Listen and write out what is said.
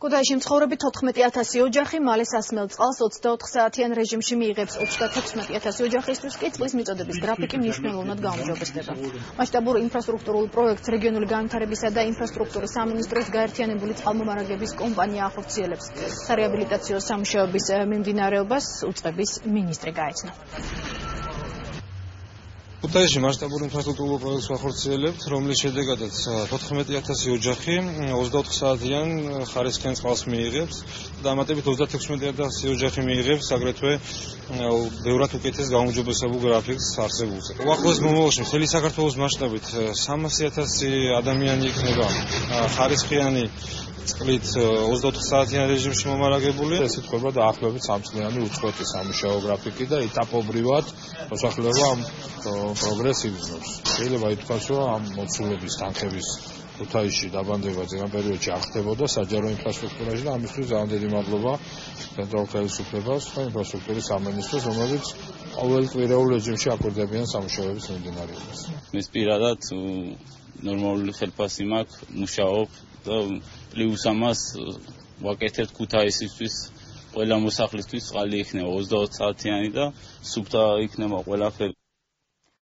ქუთაისში მცხოვრები 14,000 ოჯახი მალე სასმელ წყალს 24 საათიან რეჟიმში მიიღებს. 36,000 ოჯახისთვის კი წყლის მიწოდების გრაფიკი მნიშვნელოვნად გაუმჯობესდება. მასშტაბურ ინფრასტრუქტურულ პროექტს რეგიონული განვითარებისა და ინფრასტრუქტურის სამინისტროს გაერთიანებული წყალმომარაგების კომპანია ახორციელებს. სარეაბილიტაციო სამუშაოების მიმდინარეობას უწყების მინისტრი გაეცნო. ქუთაისში მასშტაბურ ინფრასტრუქტურულ პროექტს ვახორციელებთ, რომლის შედეგადაც 14,000 ოჯახი 24 საათიან ხარისხიან წყალს მიიღებს. დამატებით 36,000 ოჯახი მიიღებს აგრეთვე ბევრად უკეთეს გაუმჯობესებულ გრაფიკს არსებულზე. უახლოეს მომავალში მთელი საქართველოს მასშტაბით 300,000 ადამიანი იქნება ხარისხიანი წყლით 24 საათიან რეჟიმში მომარაგებული. ეს ითქვა დაახლოებით 3 წლიანი უწყვეტი სამუშაო გრაფიკი და ეტაპობრივად მოსახლეობა ამ პროგრესს იგრძნობს. შეიძლება ითქვას, რომ ამ მოცულობის თანხების ქუთაისში დაბანდება ძირა პერიოდში არ ხდებოდა საჯარო ინფრასტრუქტურაში და ამისთვის ძალიან დიდი მადლობა ცენტრალურ ხელისუფლებას და ინფრასტრუქტურის სამინისტროს, რომლებიც ყოველკვირეულ რეჟიმში აკვირდებიან სამუშაოების მიმდინარეობას. Mēs პირადად ნორმალური ხელფასი მაქვს, მუშაობ და პლუს ამას ვაკეთებ ქუთაისისთვის ყველა მოსახლისთვის წყალი იქნება 24 საათიანი და სუფთა იქნება ყველაფერი.